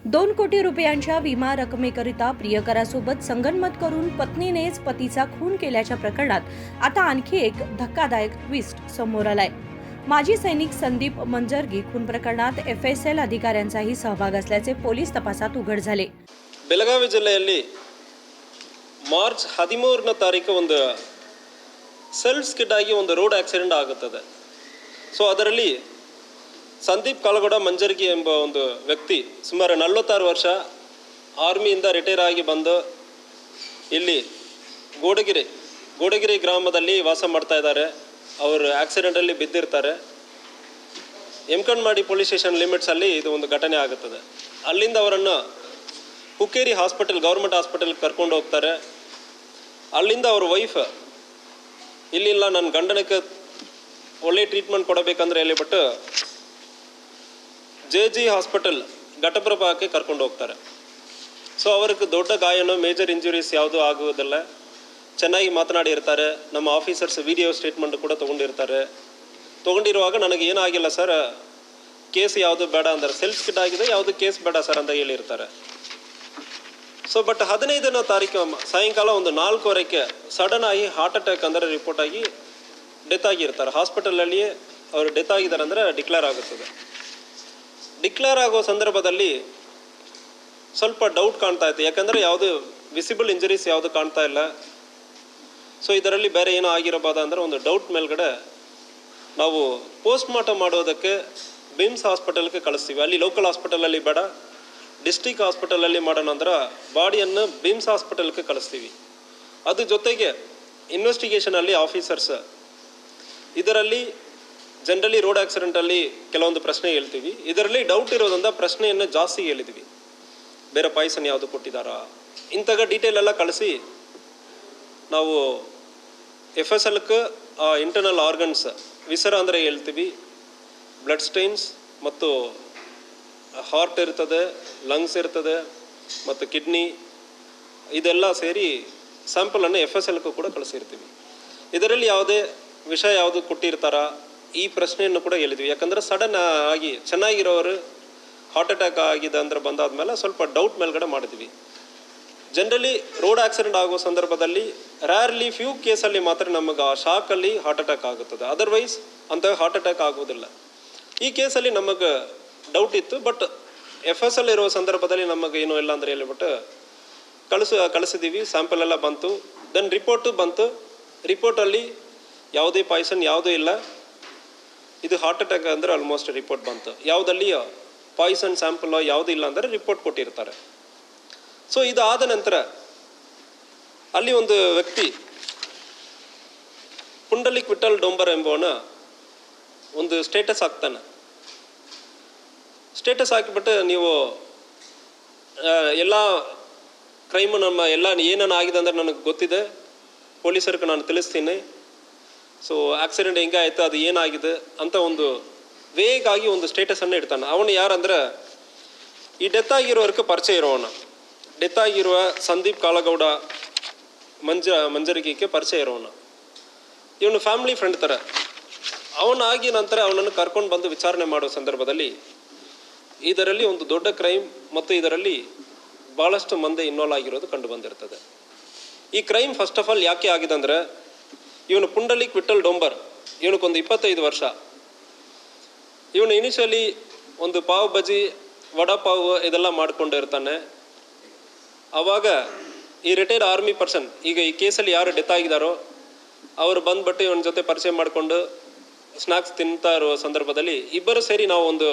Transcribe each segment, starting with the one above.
2 कोटी रुपयांच्या विमा रकमेकरिता प्रियकरासोबत संगनमत करून पत्नीनेच पतीचा खून केल्याच्या प्रकरणात आता आणखी एक धक्कादायक ट्विस्ट समोर आलाय. माजी सैनिक संदीप मंजरगी खून प्रकरणात FSL अधिकाऱ्यांचाही सहभाग असल्याचे पोलीस तपासात उघड झाले. ಬೆಳಗಾವಿ ಜಿಲ್ಲೆಯಲ್ಲಿ ಮಾರ್ಚ್ 13ನೇ ತಾರೀಕು ಒಂದು ಸೆಲ್ಫ್ ಸ್ಕಿಡ್ ಆಗಿ ಒಂದು ರೋಡ್ ಆಕ್ಸಿಡೆಂಟ್ ಆಗುತ್ತದೆ. ಸೊ ಅದರಲ್ಲಿ ಸಂದೀಪ್ ಕಾಲಗೌಡ ಮಂಜರ್ಗಿ ಎಂಬ ಒಂದು ವ್ಯಕ್ತಿ ಸುಮಾರು 46 ವರ್ಷ ಆರ್ಮಿಯಿಂದ ರಿಟೈರ್ ಆಗಿ ಬಂದು ಇಲ್ಲಿ ಗೋಡಗಿರಿ ಗ್ರಾಮದಲ್ಲಿ ವಾಸ ಮಾಡ್ತಾ ಇದ್ದಾರೆ. ಅವರು ಆಕ್ಸಿಡೆಂಟಲ್ಲಿ ಬಿದ್ದಿರ್ತಾರೆ. ಎಮ್ಕಂಡ್ಮಾಡಿ ಪೊಲೀಸ್ ಸ್ಟೇಷನ್ ಲಿಮಿಟ್ಸಲ್ಲಿ ಇದು ಒಂದು ಘಟನೆ ಆಗುತ್ತದೆ. ಅಲ್ಲಿಂದ ಅವರನ್ನು ಹುಕ್ಕೇರಿ ಹಾಸ್ಪಿಟಲ್ ಗೌರ್ಮೆಂಟ್ ಹಾಸ್ಪಿಟಲ್ಗೆ ಕರ್ಕೊಂಡು ಹೋಗ್ತಾರೆ. ಅಲ್ಲಿಂದ ಅವ್ರ ವೈಫ್ ಇಲ್ಲಿಲ್ಲ, ನನ್ನ ಗಂಡನಕ್ಕೆ ಒಳ್ಳೆ ಟ್ರೀಟ್ಮೆಂಟ್ ಕೊಡಬೇಕಂದ್ರೆ ಹೇಳಿಬಿಟ್ಟು JG ಹಾಸ್ಪಿಟಲ್ ಘಟಪ್ರಭಾಕ್ಕೆ ಕರ್ಕೊಂಡು ಹೋಗ್ತಾರೆ. ಸೊ ಅವ್ರಿಗೆ ದೊಡ್ಡ ಗಾಯನೋ ಮೇಜರ್ ಇಂಜುರೀಸ್ ಯಾವುದೂ ಆಗುವುದಿಲ್ಲ. ಚೆನ್ನಾಗಿ ಮಾತನಾಡಿರ್ತಾರೆ. ನಮ್ಮ ಆಫೀಸರ್ಸ್ ವಿಡಿಯೋ ಸ್ಟೇಟ್ಮೆಂಟ್ ಕೂಡ ತೊಗೊಂಡಿರುವಾಗ ನನಗೆ ಏನಾಗಿಲ್ಲ ಸರ್, ಕೇಸ್ ಯಾವುದು ಬೇಡ ಅಂದರೆ ಸೆಲ್ಫ್ ಸ್ಕಿಡ್ ಆಗಿದೆ, ಯಾವುದು ಕೇಸ್ ಬೇಡ ಸರ್ ಅಂತ ಹೇಳಿರ್ತಾರೆ. ಸೊ ಬಟ್ 15ನೇ ತಾರೀಕು ಸಾಯಂಕಾಲ ಒಂದು 4:15ಕ್ಕೆ ಸಡನ್ ಆಗಿ ಹಾರ್ಟ್ ಅಟ್ಯಾಕ್ ಅಂದರೆ ರಿಪೋರ್ಟ್ ಆಗಿ ಡೆತ್ ಆಗಿರ್ತಾರೆ. ಹಾಸ್ಪಿಟಲಲ್ಲಿಯೇ ಅವರು ಡೆತ್ ಆಗಿದ್ದಾರೆ ಅಂದರೆ ಡಿಕ್ಲೇರ್ ಆಗುತ್ತದೆ. ಡಿಕ್ಲೇರ್ ಆಗೋ ಸಂದರ್ಭದಲ್ಲಿ ಸ್ವಲ್ಪ ಡೌಟ್ ಕಾಣ್ತಾ ಇತ್ತು. ಯಾಕಂದರೆ ಯಾವುದು ವಿಸಿಬಲ್ ಇಂಜರೀಸ್ ಯಾವುದು ಕಾಣ್ತಾ ಇಲ್ಲ. ಸೊ ಇದರಲ್ಲಿ ಬೇರೆ ಏನೋ ಆಗಿರಬಹುದು ಅಂದರೆ ಒಂದು ಡೌಟ್ ಮೇಲ್ಗಡೆ ನಾವು ಪೋಸ್ಟ್ ಮಾರ್ಟಮ್ ಮಾಡೋದಕ್ಕೆ ಬಿಮ್ಸ್ ಹಾಸ್ಪಿಟಲ್ಗೆ ಕಳಿಸ್ತೀವಿ. ಅಲ್ಲಿ ಲೋಕಲ್ ಹಾಸ್ಪಿಟಲಲ್ಲಿ ಬೇಡ, ಡಿಸ್ಟ್ರಿಕ್ಟ್ ಹಾಸ್ಪಿಟಲಲ್ಲಿ ಮಾಡೋಣ ಅಂದ್ರೆ ಬಾಡಿಯನ್ನು ಬಿಮ್ಸ್ ಹಾಸ್ಪಿಟಲ್ಗೆ ಕಳಿಸ್ತೀವಿ. ಅದ್ರ ಜೊತೆಗೆ ಇನ್ವೆಸ್ಟಿಗೇಷನಲ್ಲಿ ಆಫೀಸರ್ಸ್ ಇದರಲ್ಲಿ ಜನರಲಿ ರೋಡ್ ಆಕ್ಸಿಡೆಂಟಲ್ಲಿ ಕೆಲವೊಂದು ಪ್ರಶ್ನೆ ಹೇಳ್ತೀವಿ. ಇದರಲ್ಲಿ ಡೌಟ್ ಇರೋದ್ರಿಂದ ಪ್ರಶ್ನೆಯನ್ನು ಜಾಸ್ತಿ ಹೇಳಿದ್ವಿ. ಬೇರೆ ಪಾಯ್ಸನ್ ಯಾವುದು ಕೊಟ್ಟಿದ್ದಾರಾ ಇಂಥಗ ಡೀಟೇಲ್ ಎಲ್ಲ ಕಳಿಸಿ ನಾವು FSLಕ್ಕೆ ಇಂಟರ್ನಲ್ ಆರ್ಗನ್ಸ್ ವಿಸರ ಅಂದರೆ ಹೇಳ್ತೀವಿ, ಬ್ಲಡ್ ಸ್ಟೈನ್ಸ್ ಮತ್ತು ಹಾರ್ಟ್ ಇರ್ತದೆ, ಲಂಗ್ಸ್ ಇರ್ತದೆ ಮತ್ತು ಕಿಡ್ನಿ, ಇದೆಲ್ಲ ಸೇರಿ ಸ್ಯಾಂಪಲನ್ನು FSLಕ್ಕೂ ಕೂಡ ಕಳಿಸಿರ್ತೀವಿ. ಇದರಲ್ಲಿ ಯಾವುದೇ ವಿಷಯ ಯಾವುದು ಕೊಟ್ಟಿರ್ತಾರ ಈ ಪ್ರಶ್ನೆಯನ್ನು ಕೂಡ ಹೇಳಿದ್ವಿ. ಯಾಕಂದರೆ ಸಡನ್ ಆಗಿ ಚೆನ್ನಾಗಿರೋರು ಹಾರ್ಟ್ ಅಟ್ಯಾಕ್ ಆಗಿದೆ ಅಂದರೆ ಬಂದಾದ್ಮೇಲೆ ಸ್ವಲ್ಪ ಡೌಟ್ ಮೇಲ್ಗಡೆ ಮಾಡಿದ್ವಿ. ಜನರಲಿ ರೋಡ್ ಆಕ್ಸಿಡೆಂಟ್ ಆಗೋ ಸಂದರ್ಭದಲ್ಲಿ ರ್ಯಾರ್ಲಿ ಫ್ಯೂ ಕೇಸಲ್ಲಿ ಮಾತ್ರ ನಮಗೆ ಆ ಶಾಕಲ್ಲಿ ಹಾರ್ಟ್ ಅಟ್ಯಾಕ್ ಆಗುತ್ತದೆ. ಅದರ್ವೈಸ್ ಅಂಥ ಹಾರ್ಟ್ ಅಟ್ಯಾಕ್ ಆಗೋದಿಲ್ಲ. ಈ ಕೇಸಲ್ಲಿ ನಮಗೆ ಡೌಟ್ ಇತ್ತು. ಬಟ್ FSL ಇರೋ ಸಂದರ್ಭದಲ್ಲಿ ನಮಗೆ ಏನೂ ಇಲ್ಲ ಅಂದರೆ ಹೇಳಿಬಿಟ್ಟು ಕಳಿಸಿದ್ದೀವಿ. ಸ್ಯಾಂಪಲ್ ಎಲ್ಲ ಬಂತು. ದೆನ್ ರಿಪೋರ್ಟು ಬಂತು. ರಿಪೋರ್ಟಲ್ಲಿ ಯಾವುದೇ ಪಾಯ್ಸನ್ ಯಾವುದೂ ಇಲ್ಲ, ಇದು ಹಾರ್ಟ್ ಅಟ್ಯಾಕ್ ಅಂದರೆ ಆಲ್ಮೋಸ್ಟ್ ರಿಪೋರ್ಟ್ ಬಂತು. ಯಾವುದಲ್ಲಿ ಪಾಯ್ಸನ್ ಸ್ಯಾಂಪಲ್ ಯಾವುದೂ ಇಲ್ಲ ಅಂದರೆ ರಿಪೋರ್ಟ್ ಕೊಟ್ಟಿರ್ತಾರೆ. ಸೊ ಇದಾದ ನಂತರ ಅಲ್ಲಿ ಒಂದು ವ್ಯಕ್ತಿ ಪುಂಡಲಿಕ್ ವಿಠಲ್ ಡೊಂಬರ್ ಎಂಬವನ ಒಂದು ಸ್ಟೇಟಸ್ ಹಾಕ್ತಾನೆ. ಸ್ಟೇಟಸ್ ಹಾಕಿಬಿಟ್ಟು ನೀವು ಎಲ್ಲ ಕ್ರೈಮು ನಮ್ಮ ಎಲ್ಲ ಏನೇನು ಆಗಿದೆ ಅಂದರೆ ನನಗೆ ಗೊತ್ತಿದೆ, ಪೊಲೀಸರಿಗೆ ನಾನು ತಿಳಿಸ್ತೀನಿ. ಸೊ ಆಕ್ಸಿಡೆಂಟ್ ಹೆಂಗೆ ಆಯಿತು, ಅದು ಏನಾಗಿದೆ ಅಂತ ಒಂದು ವೇಗಾಗಿ ಒಂದು ಸ್ಟೇಟಸನ್ನು ಇಡ್ತಾನೆ. ಅವನು ಯಾರಂದ್ರೆ ಈ ಡೆತ್ ಆಗಿರೋರ್ಗೆ ಪರಿಚಯ ಇರೋವನು. ಡೆತ್ ಆಗಿರುವ ಸಂದೀಪ್ ಕಾಲಗೌಡ ಮಂಜರ್ಗಿಗೆ ಪರಿಚಯ ಇರೋವನು. ಇವನು ಫ್ಯಾಮಿಲಿ ಫ್ರೆಂಡ್ ಥರ. ಅವನಾಗಿ ನಂತರ ಅವನನ್ನು ಕರ್ಕೊಂಡು ಬಂದು ವಿಚಾರಣೆ ಮಾಡೋ ಸಂದರ್ಭದಲ್ಲಿ ಇದರಲ್ಲಿ ಒಂದು ದೊಡ್ಡ ಕ್ರೈಮ್ ಮತ್ತು ಇದರಲ್ಲಿ ಭಾಳಷ್ಟು ಮಂದಿ ಇನ್ವಾಲ್ವ್ ಆಗಿರೋದು ಕಂಡು ಬಂದಿರ್ತದೆ. ಈ ಕ್ರೈಮ್ ಫಸ್ಟ್ ಆಫ್ ಆಲ್ ಯಾಕೆ ಆಗಿದೆ ಅಂದರೆ, ಇವನು ಪುಂಡಲಿಕ್ ವಿಠಲ್ ಡೊಂಬರ್, ಇವನಕ್ಕೊಂದು 25 ವರ್ಷ. ಇವನು ಇನಿಷಿಯಲಿ ಒಂದು ಪಾವ್ ಬಜಿ ವಡಾಪಾವ್ ಇದೆಲ್ಲ ಮಾಡಿಕೊಂಡು ಇರ್ತಾನೆ. ಆವಾಗ ಈ ರಿಟೈರ್ಡ್ ಆರ್ಮಿ ಪರ್ಸನ್, ಈಗ ಈ ಕೇಸಲ್ಲಿ ಯಾರು ಡೆತ್ ಆಗಿದ್ದಾರೋ ಅವರು ಬಂದ್ಬಿಟ್ಟು ಇವನ ಜೊತೆ ಪರಿಚಯ ಮಾಡಿಕೊಂಡು ಸ್ನ್ಯಾಕ್ಸ್ ತಿಂತಾ ಇರೋ ಸಂದರ್ಭದಲ್ಲಿ ಇಬ್ಬರು ಸೇರಿ ನಾವು ಒಂದು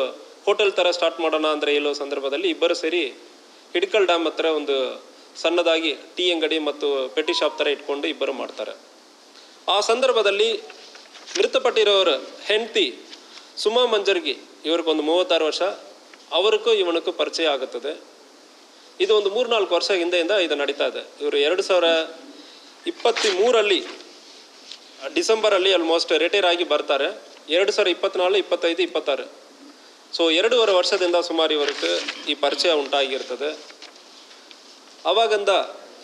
ಹೋಟೆಲ್ ಥರ ಸ್ಟಾರ್ಟ್ ಮಾಡೋಣ ಅಂದರೆ ಹೇಳೋ ಸಂದರ್ಭದಲ್ಲಿ ಇಬ್ಬರು ಸೇರಿ ಹಿಡ್ಕಲ್ ಡ್ಯಾಮ್ ಹತ್ರ ಒಂದು ಸಣ್ಣದಾಗಿ ಟೀ ಅಂಗಡಿ ಮತ್ತು ಪೆಟ್ಟಿ ಶಾಪ್ ಥರ ಇಟ್ಕೊಂಡು ಇಬ್ಬರು ಮಾಡ್ತಾರೆ. ಆ ಸಂದರ್ಭದಲ್ಲಿ ಮೃತಪಟ್ಟಿರೋರ ಹೆಂಡತಿ ಸುಮಾ ಮಂಜರ್ಗಿ, ಇವ್ರಿಗೊಂದು 36 ವರ್ಷ, ಅವರಿಗೂ ಇವನಕ್ಕೂ ಪರಿಚಯ ಆಗುತ್ತದೆ. ಇದು ಒಂದು 3-4 ವರ್ಷ ಹಿಂದೆಯಿಂದ ಇದು ನಡೀತಾ ಇದೆ. ಇವರು 2023 ಡಿಸೆಂಬರಲ್ಲಿ ಆಲ್ಮೋಸ್ಟ್ ರಿಟೈರ್ ಆಗಿ ಬರ್ತಾರೆ. 2024, 25, 26 ಸೊ 2.5 ವರ್ಷದಿಂದ ಸುಮಾರು ಇವರಿಗೆ ಈ ಪರಿಚಯ ಉಂಟಾಗಿರ್ತದೆ. ಅವಾಗಿಂದ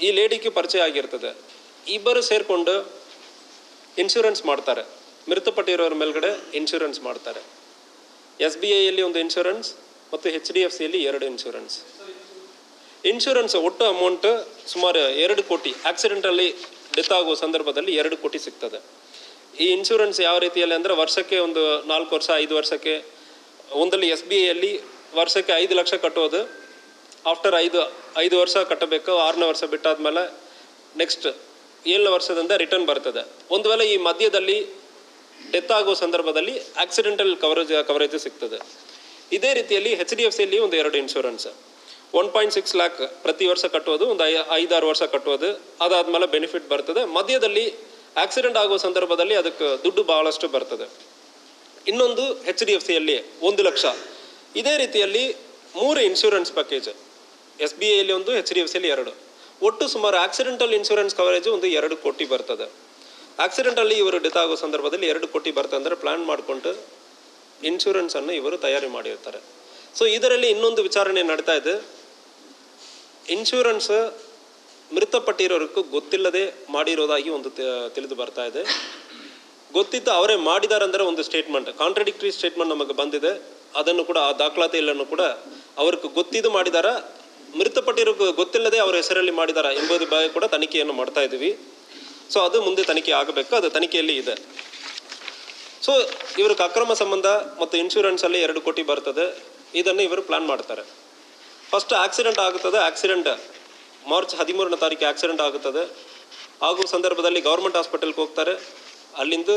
ಈ ಲೇಡಿಗೆ ಪರಿಚಯ ಆಗಿರ್ತದೆ. ಇಬ್ಬರು ಸೇರಿಕೊಂಡು ಇನ್ಶೂರೆನ್ಸ್ ಮಾಡ್ತಾರೆ. ಮೃತಪಟ್ಟಿರೋರ ಮೇಲ್ಗಡೆ ಇನ್ಶೂರೆನ್ಸ್ ಮಾಡ್ತಾರೆ. SBIಯಲ್ಲಿ ಒಂದು ಇನ್ಶೂರೆನ್ಸ್ ಮತ್ತು HDFCಯಲ್ಲಿ 2 ಇನ್ಶೂರೆನ್ಸ್ ಒಟ್ಟು ಅಮೌಂಟ್ ಸುಮಾರು 2 ಕೋಟಿ. ಆಕ್ಸಿಡೆಂಟಲ್ಲಿ ಡೆತ್ ಆಗುವ ಸಂದರ್ಭದಲ್ಲಿ 2 ಕೋಟಿ ಸಿಗ್ತದೆ. ಈ ಇನ್ಶೂರೆನ್ಸ್ ಯಾವ ರೀತಿಯಲ್ಲಿ ಅಂದರೆ ವರ್ಷಕ್ಕೆ ಒಂದು 4 ವರ್ಷ 5 ವರ್ಷಕ್ಕೆ ಒಂದಲ್ಲಿ SBIಯಲ್ಲಿ ವರ್ಷಕ್ಕೆ 5 ಲಕ್ಷ ಕಟ್ಟೋದು. ಆಫ್ಟರ್ 5 ವರ್ಷ ಕಟ್ಟಬೇಕು. 6ನೇ ವರ್ಷ ಬಿಟ್ಟಾದ್ಮೇಲೆ ನೆಕ್ಸ್ಟ್ 7ನೇ ವರ್ಷದಿಂದ ರಿಟರ್ನ್ ಬರ್ತದೆ. ಒಂದು ವೇಳೆ ಈ ಮಧ್ಯದಲ್ಲಿ ಡೆತ್ ಆಗುವ ಸಂದರ್ಭದಲ್ಲಿ ಆಕ್ಸಿಡೆಂಟಲ್ ಕವರೇಜ್ ಸಿಗ್ತದೆ. ಇದೇ ರೀತಿಯಲ್ಲಿ HDFCಯಲ್ಲಿ ಒಂದು 2 ಇನ್ಶೂರೆನ್ಸ್ 1.6 ಲ್ಯಾಕ್ ಪ್ರತಿ ವರ್ಷ ಕಟ್ಟೋದು, ಒಂದು 5-6 ವರ್ಷ ಕಟ್ಟೋದು. ಅದಾದ್ಮೇಲೆ ಬೆನಿಫಿಟ್ ಬರ್ತದೆ. ಮಧ್ಯದಲ್ಲಿ ಆಕ್ಸಿಡೆಂಟ್ ಆಗುವ ಸಂದರ್ಭದಲ್ಲಿ ಅದಕ್ಕೆ ದುಡ್ಡು ಬಹಳಷ್ಟು ಬರ್ತದೆ. ಇನ್ನೊಂದು HDFCಯಲ್ಲಿ 1 ಲಕ್ಷ. ಇದೇ ರೀತಿಯಲ್ಲಿ 3 ಇನ್ಶೂರೆನ್ಸ್ ಪ್ಯಾಕೇಜ್, SBIಯಲ್ಲಿ 1, HDFCಯಲ್ಲಿ 2. ಒಟ್ಟು ಸುಮಾರು ಆಕ್ಸಿಡೆಂಟಲ್ ಇನ್ಶೂರೆನ್ಸ್ ಕವರೇಜ್ ಒಂದು 2 ಕೋಟಿ ಬರ್ತದೆ. ಆಕ್ಸಿಡೆಂಟಲ್ಲಿ ಇವರು ಡೆತ್ ಆಗೋ ಸಂದರ್ಭದಲ್ಲಿ 2 ಕೋಟಿ ಬರ್ತದೆ ಅಂದರೆ ಪ್ಲಾನ್ ಮಾಡಿಕೊಂಡು ಇನ್ಶೂರೆನ್ಸನ್ನು ಇವರು ತಯಾರಿ ಮಾಡಿರ್ತಾರೆ. ಸೊ ಇದರಲ್ಲಿ ಇನ್ನೊಂದು ವಿಚಾರಣೆ ನಡೀತಾ ಇದೆ. ಇನ್ಶೂರೆನ್ಸ್ ಮೃತಪಟ್ಟಿರೋರ್ಗೂ ಗೊತ್ತಿಲ್ಲದೆ ಮಾಡಿರೋದಾಗಿ ಒಂದು ತಿಳಿದು ಬರ್ತಾ ಇದೆ. ಗೊತ್ತಿತ್ತು ಅವರೇ ಮಾಡಿದ್ದಾರೆ ಅಂದರೆ ಒಂದು ಸ್ಟೇಟ್ಮೆಂಟ್, ಕಾಂಟ್ರಡಿಕ್ಟರಿ ಸ್ಟೇಟ್ಮೆಂಟ್ ನಮಗೆ ಬಂದಿದೆ. ಅದನ್ನು ಕೂಡ ಆ ದಾಖಲಾತಿಯಲ್ಲೂ ಕೂಡ ಅವ್ರಿಗೆ ಗೊತ್ತಿದ್ದು ಮಾಡಿದಾರ, ಮೃತಪಟ್ಟಿರೋ ಗೊತ್ತಿಲ್ಲದೆ ಅವರ ಹೆಸರಲ್ಲಿ ಮಾಡಿದಾರ ಎಂಬುದ್ರ ಬಗ್ಗೆ ಕೂಡ ತನಿಖೆಯನ್ನು ಮಾಡ್ತಾ ಇದ್ದೀವಿ. ಸೊ ಅದು ಮುಂದೆ ತನಿಖೆ ಆಗಬೇಕು, ಅದು ತನಿಖೆಯಲ್ಲಿ ಇದೆ. ಸೊ ಇವ್ರಿಗೆ ಅಕ್ರಮ ಸಂಬಂಧ ಮತ್ತು ಇನ್ಶೂರೆನ್ಸಲ್ಲಿ 2 ಕೋಟಿ ಬರ್ತದೆ. ಇದನ್ನು ಇವರು ಪ್ಲಾನ್ ಮಾಡ್ತಾರೆ. ಫಸ್ಟ್ ಆಕ್ಸಿಡೆಂಟ್ ಆಗುತ್ತದೆ. ಆಕ್ಸಿಡೆಂಟ್ ಮಾರ್ಚ್ 13ನೇ ತಾರೀಕು ಆಕ್ಸಿಡೆಂಟ್ ಆಗುತ್ತದೆ. ಆಗುವ ಸಂದರ್ಭದಲ್ಲಿ ಗೌರ್ಮೆಂಟ್ ಹಾಸ್ಪಿಟಲ್ಗೆ ಹೋಗ್ತಾರೆ. ಅಲ್ಲಿಂದ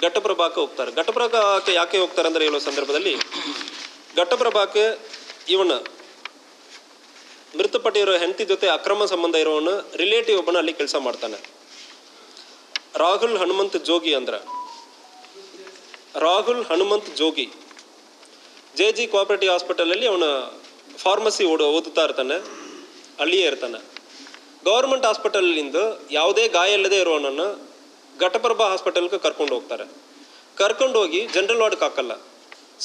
ಘಟಪ್ರಭಾಕ್ಕೆ ಹೋಗ್ತಾರೆ. ಘಟಪ್ರಭಾಕ್ಕೆ ಯಾಕೆ ಹೋಗ್ತಾರೆ ಅಂದರೆ ಹೇಳೋ ಸಂದರ್ಭದಲ್ಲಿ ಘಟಪ್ರಭಾಕ್ಕೆ ಇವನು ಮೃತಪಟ್ಟಿರೋ ಹೆಂಡತಿ ಜೊತೆ ಅಕ್ರಮ ಸಂಬಂಧ ಇರೋವನು ರಿಲೇಟಿವ್ ಒಬ್ಬನ ಅಲ್ಲಿ ಕೆಲಸ ಮಾಡ್ತಾನೆ. ರಾಹುಲ್ ಹನುಮಂತ್ ಜೋಗಿ JG ಕೋಆಪರೇಟಿವ್ ಹಾಸ್ಪಿಟಲಲ್ಲಿ ಅವನು ಫಾರ್ಮಸಿ ಓದುತ್ತಾ ಇರ್ತಾನೆ, ಅಲ್ಲಿಯೇ ಇರ್ತಾನೆ. ಗೌರ್ಮೆಂಟ್ ಹಾಸ್ಪಿಟಲಿಂದ ಯಾವುದೇ ಗಾಯ ಇಲ್ಲದೆ ಇರೋನನ್ನು ಘಟಪ್ರಭಾ ಹಾಸ್ಪಿಟಲ್ಗೆ ಕರ್ಕೊಂಡು ಹೋಗ್ತಾರೆ. ಕರ್ಕೊಂಡೋಗಿ ಜನರಲ್ ವಾರ್ಡ್ಗೆ ಹಾಕಲ್ಲ,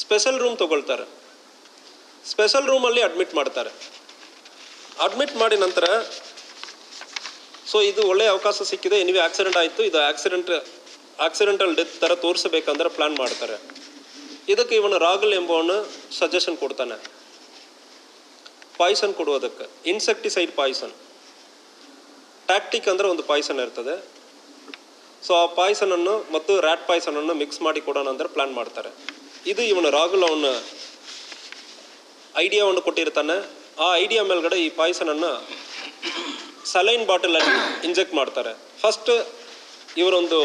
ಸ್ಪೆಷಲ್ ರೂಮ್ ತೊಗೊಳ್ತಾರೆ. ಸ್ಪೆಷಲ್ ರೂಮಲ್ಲಿ ಅಡ್ಮಿಟ್ ಮಾಡ್ತಾರೆ. ಅಡ್ಮಿಟ್ ಮಾಡಿ ನಂತರ ಸೊ ಇದು ಒಳ್ಳೆಯ ಅವಕಾಶ ಸಿಕ್ಕಿದೆ, ಎನಿವೆ ಆಕ್ಸಿಡೆಂಟ್ ಆಯಿತು, ಇದು ಆಕ್ಸಿಡೆಂಟಲ್ ಡೆತ್ ಥರ ತೋರಿಸಬೇಕಂದ್ರೆ ಪ್ಲ್ಯಾನ್ ಮಾಡ್ತಾರೆ. ಇದಕ್ಕೆ ಇವನು ರಾಹುಲ್ ಎಂಬವನು ಸಜೆಷನ್ ಕೊಡ್ತಾನೆ, ಪಾಯ್ಸನ್ ಕೊಡುವುದಕ್ಕೆ. ಇನ್ಸೆಕ್ಟಿಸೈಡ್ ಪಾಯ್ಸನ್, ಟ್ಯಾಕ್ಟಿಕ್ ಅಂದರೆ ಒಂದು ಪಾಯ್ಸನ್ ಇರ್ತದೆ. ಸೊ ಆ ಪಾಯ್ಸನನ್ನು ಮತ್ತು ರ್ಯಾಟ್ ಪಾಯ್ಸನನ್ನು ಮಿಕ್ಸ್ ಮಾಡಿ ಕೊಡೋಣ ಅಂದರೆ ಪ್ಲ್ಯಾನ್ ಮಾಡ್ತಾರೆ. ಇದು ಇವನು ರಾಹುಲ್ ಅವನ ಐಡಿಯಾವನ್ನು ಕೊಟ್ಟಿರ್ತಾನೆ. ಆ ಐಡಿಯಾ ಮೇಲ್ಗಡೆ ಈ ಪಾಯ್ಸನನ್ನು ಸಲೈನ್ ಬಾಟಲಲ್ಲಿ ಇಂಜೆಕ್ಟ್ ಮಾಡ್ತಾರೆ. ಫಸ್ಟ್ ಇವರೊಂದು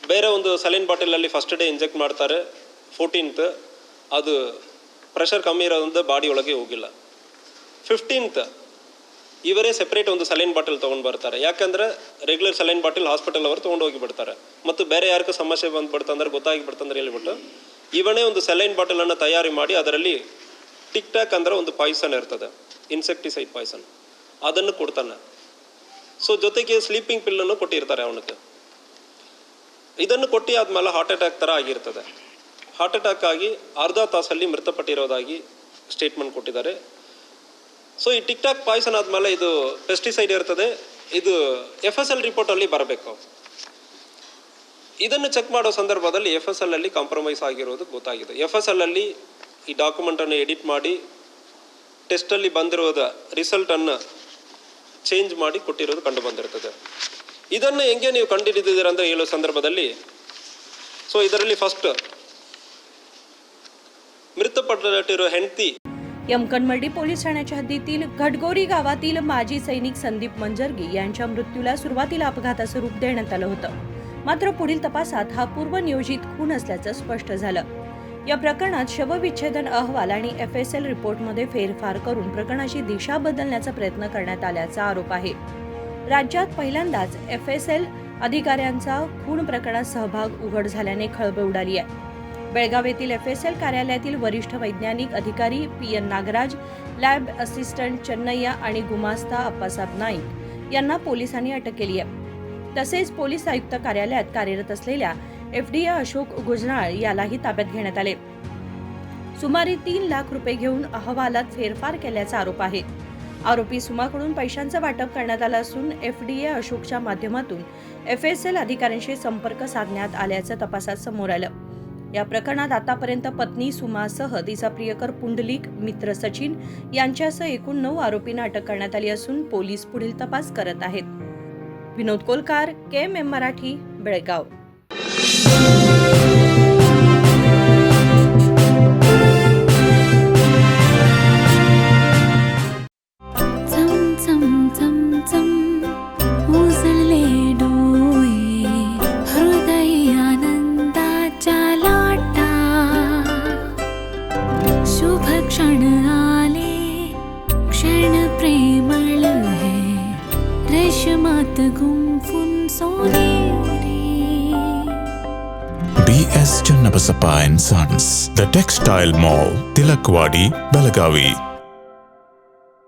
ಬೇರೆ ಒಂದು ಸಲೈನ್ ಬಾಟಲಲ್ಲಿ ಫಸ್ಟ್ ಡೇ ಇಂಜೆಕ್ಟ್ ಮಾಡ್ತಾರೆ, 14th. ಅದು ಪ್ರೆಷರ್ ಕಮ್ಮಿ ಇರೋದ್ರಿಂದ ಬಾಡಿ ಒಳಗೆ ಹೋಗಿಲ್ಲ. 15th ಇವರೇ ಸೆಪ್ರೇಟ್ ಒಂದು ಸಲೈನ್ ಬಾಟಲ್ ತೊಗೊಂಡು ಬರ್ತಾರೆ. ಯಾಕಂದರೆ ರೆಗ್ಯುಲರ್ ಸಲೈನ್ ಬಾಟಲ್ ಹಾಸ್ಪಿಟಲ್ ಅವರು ತೊಗೊಂಡು ಹೋಗಿ ಬಿಡ್ತಾರೆ. ಮತ್ತು ಬೇರೆ ಯಾರಿಗೂ ಸಮಸ್ಯೆ ಬಂದುಬಿಡ್ತಂದ್ರೆ ಗೊತ್ತಾಗಿಬಿಡ್ತಂದ್ರೆ ಹೇಳಿಬಿಟ್ಟು ಇವನೇ ಒಂದು ಸಲೈನ್ ಬಾಟಲನ್ನು ತಯಾರಿ ಮಾಡಿ ಅದರಲ್ಲಿ ಟಿಕ್ ಟ್ಯಾಕ್ ಅಂದರೆ ಒಂದು ಪಾಯ್ಸನ್ ಇರ್ತದೆ, ಇನ್ಸೆಕ್ಟಿಸೈಡ್ ಪಾಯ್ಸನ್, ಅದನ್ನು ಕೊಡ್ತಾನೆ. ಸೊ ಜೊತೆಗೆ ಸ್ಲೀಪಿಂಗ್ ಪಿಲ್ಲನ್ನು ಕೊಟ್ಟಿರ್ತಾರೆ ಅವನಿಗೆ. ಇದನ್ನು ಕೊಟ್ಟು ಆದಮೇಲೆ ಹಾರ್ಟ್ ಅಟ್ಯಾಕ್ ಥರ ಆಗಿರ್ತದೆ. ಹಾರ್ಟ್ ಅಟ್ಯಾಕ್ ಆಗಿ ಅರ್ಧ ತಾಸಲ್ಲಿ ಮೃತಪಟ್ಟಿರೋದಾಗಿ ಸ್ಟೇಟ್ಮೆಂಟ್ ಕೊಟ್ಟಿದ್ದಾರೆ. ಸೊ ಈ ಟಿಕ್ ಟಾಕ್ ಪಾಯ್ಸನ್ ಆದಮೇಲೆ ಇದು ಪೆಸ್ಟಿಸೈಡ್ ಇರ್ತದೆ, ಇದು FSL ರಿಪೋರ್ಟಲ್ಲಿ ಬರಬೇಕು. ಇದನ್ನು ಚೆಕ್ ಮಾಡೋ ಸಂದರ್ಭದಲ್ಲಿ FSL ಅಲ್ಲಿ ಕಾಂಪ್ರಮೈಸ್ ಆಗಿರೋದು ಗೊತ್ತಾಗಿದೆ. FSL ಅಲ್ಲಿ ಈ ಡಾಕ್ಯುಮೆಂಟನ್ನು ಎಡಿಟ್ ಮಾಡಿ ಟೆಸ್ಟಲ್ಲಿ ಬಂದಿರೋದ ರಿಸಲ್ಟನ್ನು ಚೇಂಜ್ ಮಾಡಿ ಕೊಟ್ಟಿರೋದು ಕಂಡು ಬಂದಿರ್ತದೆ. ಇದನ್ನು ಹೆಂಗೆ ನೀವು ಕಂಡುಹಿಡಿದಿದ್ದೀರ ಅಂದರೆ ಹೇಳೋ ಸಂದರ್ಭದಲ್ಲಿ ಸೊ ಇದರಲ್ಲಿ ಫಸ್ಟ್ मृतपಟ್ಟಿರೋ ಹೆಂಡತಿ यमकनमर्डी पोलीस ठाण्याच्या हद्दीतील घटगोरी गावातील माजी सैनिक संदीप मंजरगी यांच्या मृत्यूला सुरुवातीला अपघाताचं रूप देण्यात आलं होतं. मात्र पुढील तपासात हा पूर्वनियोजित खून असल्याचं स्पष्ट झालं. या प्रकरणात शवविच्छेदन अहवाल आणि FSL रिपोर्टमध्ये फेरफार करून प्रकरणाची दिशा बदलण्याचा प्रयत्न करण्यात आल्याचा आरोप आहे. राज्यात पहिल्यांदाच FSL अधिकाऱ्यांचा खून प्रकरणात सहभाग उघड झाल्याने खळबळ उडाली आहे. बेळगाव येथील FSL कार्यालयातील वरिष्ठ वैज्ञानिक अधिकारी PN Nagraj, lab assistant Channayya आणि गुमास्ता अप्पासाहेब नाईक यांना पोलिसांनी अटक केली आहे. तसेच पोलीस आयुक्त कार्यालयात कार्यरत असलेल्या FDA अशोक गुजराळ यालाही ताब्यात घेण्यात आले. सुमारे 3 लाख रुपये घेऊन अहवालात फेरफार केल्याचा आरोप आहे. आरोपी सुमाकडून पैशांचं वाटप करण्यात आलं असून FDA अशोकच्या माध्यमातून FSL अधिकाऱ्यांशी संपर्क साधण्यात आल्याचं तपासात समोर आलं. या प्रकरणात आतापर्यंत पत्नी सुमासह तिचा प्रियकर पुंडलिक, मित्र सचिन यांच्यासह एकूण 9 आरोपींना अटक करण्यात आली असून पोलीस पुढील तपास करत आहेत. विनोद कोलकार, KMM मराठी, बेळगाव. क्षण आले, क्षण प्रेमळ है, रेशमात गुंफून सोनेरी. BS Channabasappa and Sons, The Textile Mall, Tilakvadi, Belagavi.